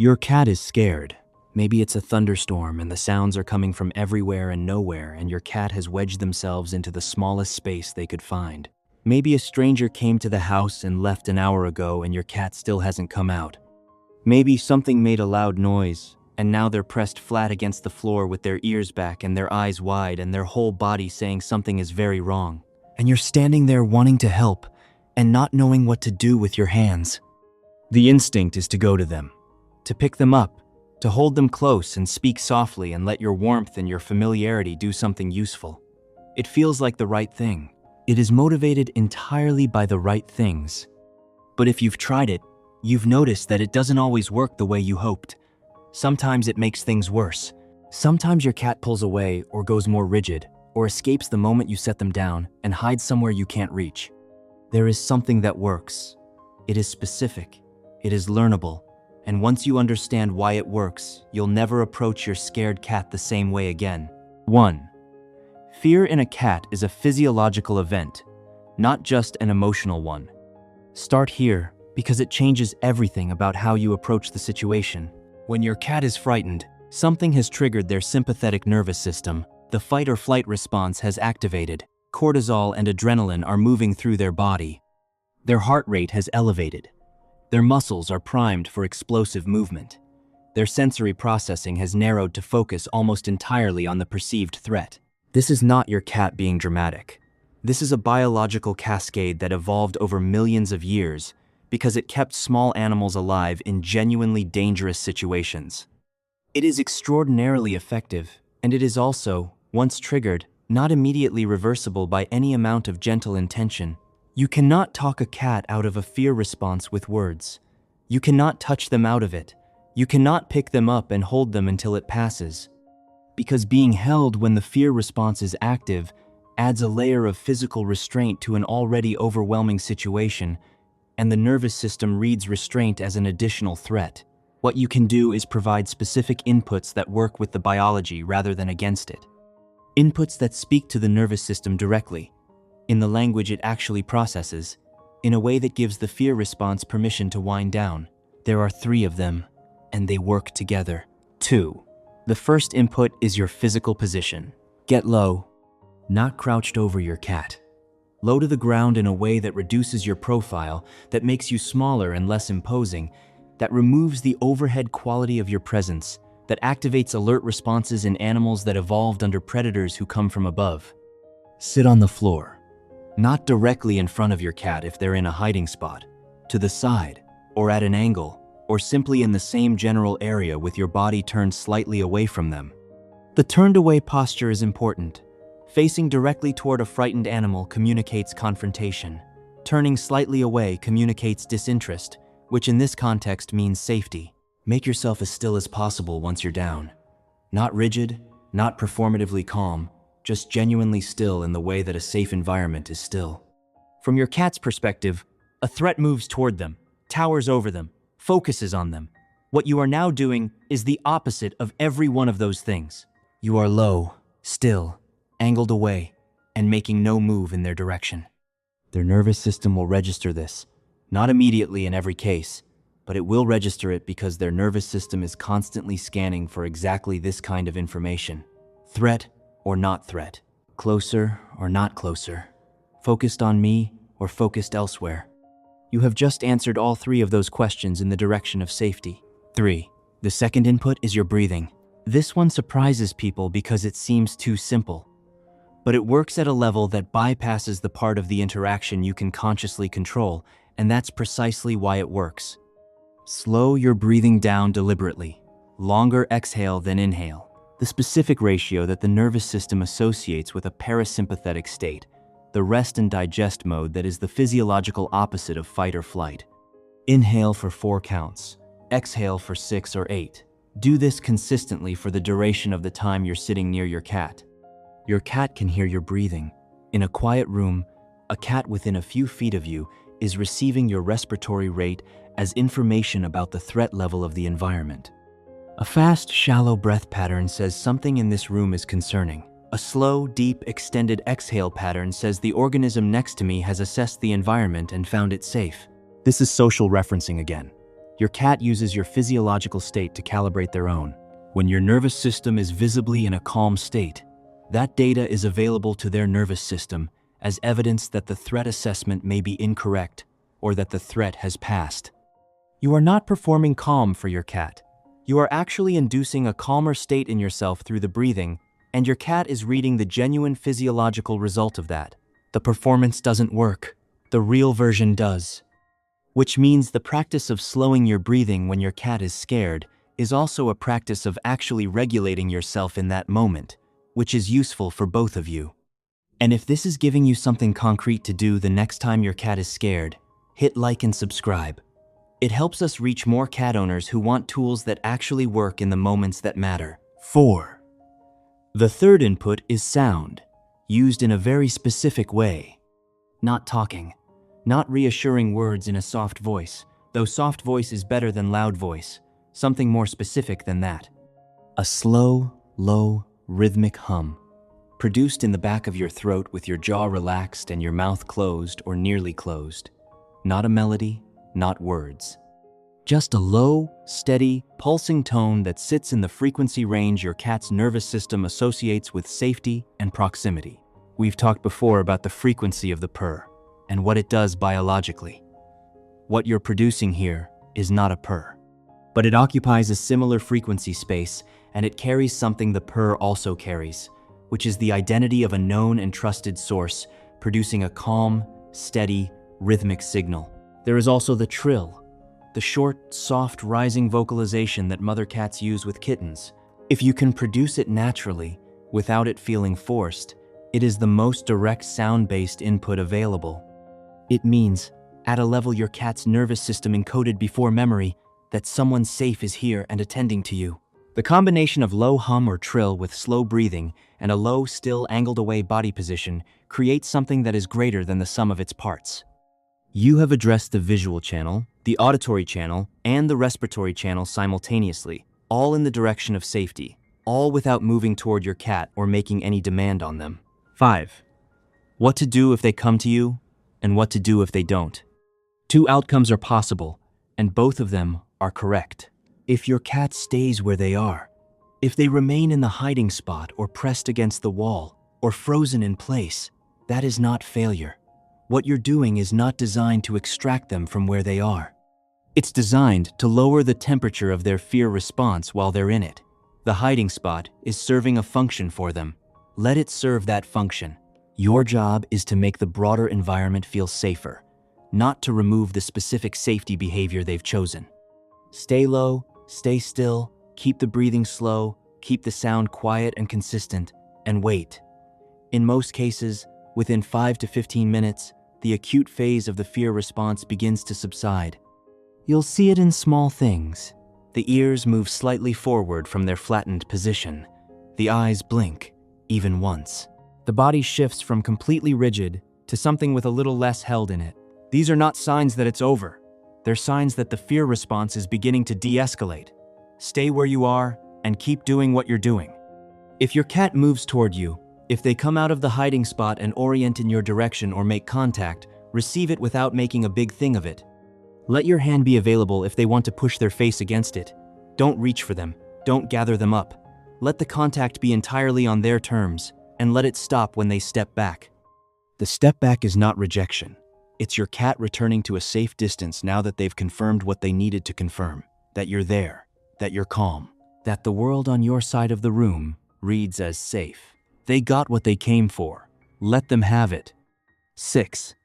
Your cat is scared. Maybe it's a thunderstorm and the sounds are coming from everywhere and nowhere, and your cat has wedged themselves into the smallest space they could find. Maybe a stranger came to the house and left an hour ago and your cat still hasn't come out. Maybe something made a loud noise, and now they're pressed flat against the floor with their ears back and their eyes wide and their whole body saying something is very wrong. And you're standing there wanting to help and not knowing what to do with your hands. The instinct is to go to them, to pick them up, to hold them close and speak softly and let your warmth and your familiarity do something useful. It feels like the right thing. It is motivated entirely by the right things. But if you've tried it, you've noticed that it doesn't always work the way you hoped. Sometimes it makes things worse. Sometimes your cat pulls away or goes more rigid or escapes the moment you set them down and hides somewhere you can't reach. There is something that works. It is specific. It is learnable. And once you understand why it works, you'll never approach your scared cat the same way again. 1. Fear in a cat is a physiological event, not just an emotional one. Start here because it changes everything about how you approach the situation. When your cat is frightened, something has triggered their sympathetic nervous system. The fight or flight response has activated. Cortisol and adrenaline are moving through their body. Their heart rate has elevated. Their muscles are primed for explosive movement. Their sensory processing has narrowed to focus almost entirely on the perceived threat. This is not your cat being dramatic. This is a biological cascade that evolved over millions of years because it kept small animals alive in genuinely dangerous situations. It is extraordinarily effective, and it is also, once triggered, not immediately reversible by any amount of gentle intention. You cannot talk a cat out of a fear response with words. You cannot touch them out of it. You cannot pick them up and hold them until it passes. Because being held when the fear response is active adds a layer of physical restraint to an already overwhelming situation, and the nervous system reads restraint as an additional threat. What you can do is provide specific inputs that work with the biology rather than against it. Inputs that speak to the nervous system directly, in the language it actually processes, in a way that gives the fear response permission to wind down. There are 3 of them, and they work together. 2. The first input is your physical position. Get low, not crouched over your cat. Low to the ground in a way that reduces your profile, that makes you smaller and less imposing, that removes the overhead quality of your presence, that activates alert responses in animals that evolved under predators who come from above. Sit on the floor. Not directly in front of your cat if they're in a hiding spot, to the side, or at an angle, or simply in the same general area with your body turned slightly away from them. The turned away posture is important. Facing directly toward a frightened animal communicates confrontation. Turning slightly away communicates disinterest, which in this context means safety. Make yourself as still as possible once you're down. Not rigid, not performatively calm, just genuinely still in the way that a safe environment is still. From your cat's perspective, a threat moves toward them, towers over them, focuses on them. What you are now doing is the opposite of every one of those things. You are low, still, angled away, and making no move in their direction. Their nervous system will register this, not immediately in every case, but it will register it because their nervous system is constantly scanning for exactly this kind of information. Threat or not threat, closer or not closer, focused on me or focused elsewhere. You have just answered all 3 of those questions in the direction of safety. 3. The second input is your breathing. This one surprises people because it seems too simple, but it works at a level that bypasses the part of the interaction you can consciously control, and that's precisely why it works. Slow your breathing down deliberately. Longer exhale than inhale. The specific ratio that the nervous system associates with a parasympathetic state, the rest and digest mode that is the physiological opposite of fight or flight. Inhale for 4 counts. Exhale for 6 or 8. Do this consistently for the duration of the time you're sitting near your cat. Your cat can hear your breathing. In a quiet room, a cat within a few feet of you is receiving your respiratory rate as information about the threat level of the environment. A fast, shallow breath pattern says something in this room is concerning. A slow, deep, extended exhale pattern says the organism next to me has assessed the environment and found it safe. This is social referencing again. Your cat uses your physiological state to calibrate their own. When your nervous system is visibly in a calm state, that data is available to their nervous system as evidence that the threat assessment may be incorrect or that the threat has passed. You are not performing calm for your cat. You are actually inducing a calmer state in yourself through the breathing, and your cat is reading the genuine physiological result of that. The performance doesn't work. The real version does. Which means the practice of slowing your breathing when your cat is scared is also a practice of actually regulating yourself in that moment, which is useful for both of you. And if this is giving you something concrete to do the next time your cat is scared, hit like and subscribe. It helps us reach more cat owners who want tools that actually work in the moments that matter. 4. The third input is sound, used in a very specific way. Not talking, not reassuring words in a soft voice, though soft voice is better than loud voice, something more specific than that. A slow, low, rhythmic hum, produced in the back of your throat with your jaw relaxed and your mouth closed or nearly closed. Not a melody, not words. Just a low, steady, pulsing tone that sits in the frequency range your cat's nervous system associates with safety and proximity. We've talked before about the frequency of the purr and what it does biologically. What you're producing here is not a purr, but it occupies a similar frequency space, and it carries something the purr also carries, which is the identity of a known and trusted source, producing a calm, steady, rhythmic signal. There is also the trill, the short, soft, rising vocalization that mother cats use with kittens. If you can produce it naturally, without it feeling forced, it is the most direct sound-based input available. It means, at a level your cat's nervous system encoded before memory, that someone safe is here and attending to you. The combination of low hum or trill with slow breathing and a low, still, angled-away body position creates something that is greater than the sum of its parts. You have addressed the visual channel, the auditory channel, and the respiratory channel simultaneously, all in the direction of safety, all without moving toward your cat or making any demand on them. 5. What to do if they come to you, and what to do if they don't. 2 outcomes are possible, and both of them are correct. If your cat stays where they are, if they remain in the hiding spot or pressed against the wall or frozen in place, that is not failure. What you're doing is not designed to extract them from where they are. It's designed to lower the temperature of their fear response while they're in it. The hiding spot is serving a function for them. Let it serve that function. Your job is to make the broader environment feel safer, not to remove the specific safety behavior they've chosen. Stay low, stay still, keep the breathing slow, keep the sound quiet and consistent, and wait. In most cases, within 5 to 15 minutes, the acute phase of the fear response begins to subside. You'll see it in small things. The ears move slightly forward from their flattened position. The eyes blink, even once. The body shifts from completely rigid to something with a little less held in it. These are not signs that it's over. They're signs that the fear response is beginning to de-escalate. Stay where you are and keep doing what you're doing. If your cat moves toward you, if they come out of the hiding spot and orient in your direction or make contact, receive it without making a big thing of it. Let your hand be available if they want to push their face against it. Don't reach for them. Don't gather them up. Let the contact be entirely on their terms, and let it stop when they step back. The step back is not rejection. It's your cat returning to a safe distance now that they've confirmed what they needed to confirm, that you're there, that you're calm, that the world on your side of the room reads as safe. They got what they came for. Let them have it. 6.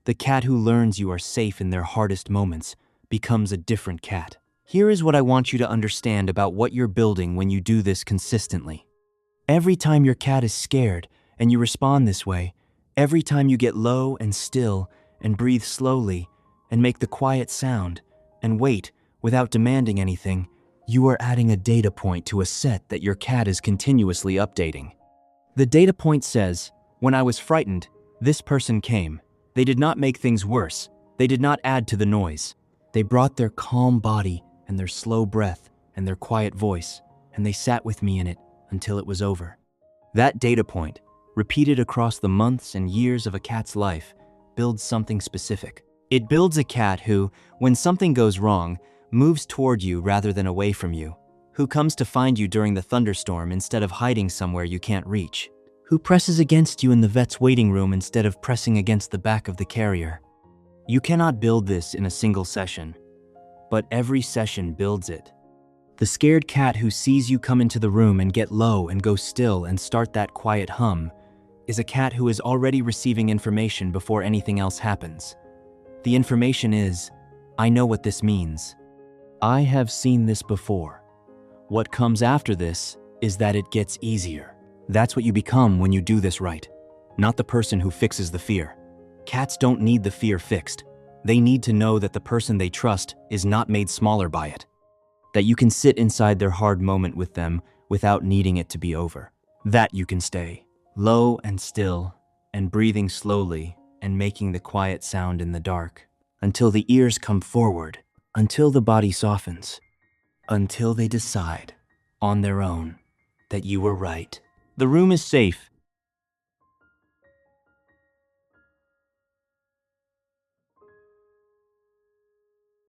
The cat who learns you are safe in their hardest moments becomes a different cat. Here is what I want you to understand about what you're building when you do this consistently. Every time your cat is scared and you respond this way, every time you get low and still and breathe slowly and make the quiet sound and wait without demanding anything, you are adding a data point to a set that your cat is continuously updating. The data point says, when I was frightened, this person came. They did not make things worse. They did not add to the noise. They brought their calm body and their slow breath and their quiet voice, and they sat with me in it until it was over. That data point, repeated across the months and years of a cat's life, builds something specific. It builds a cat who, when something goes wrong, moves toward you rather than away from you, who comes to find you during the thunderstorm instead of hiding somewhere you can't reach, who presses against you in the vet's waiting room instead of pressing against the back of the carrier. You cannot build this in a single session, but every session builds it. The scared cat who sees you come into the room and get low and go still and start that quiet hum is a cat who is already receiving information before anything else happens. The information is, I know what this means. I have seen this before. What comes after this is that it gets easier. That's what you become when you do this right, not the person who fixes the fear. Cats don't need the fear fixed. They need to know that the person they trust is not made smaller by it. That you can sit inside their hard moment with them without needing it to be over. That you can stay low and still and breathing slowly and making the quiet sound in the dark until the ears come forward, until the body softens, until they decide on their own that you were right. The room is safe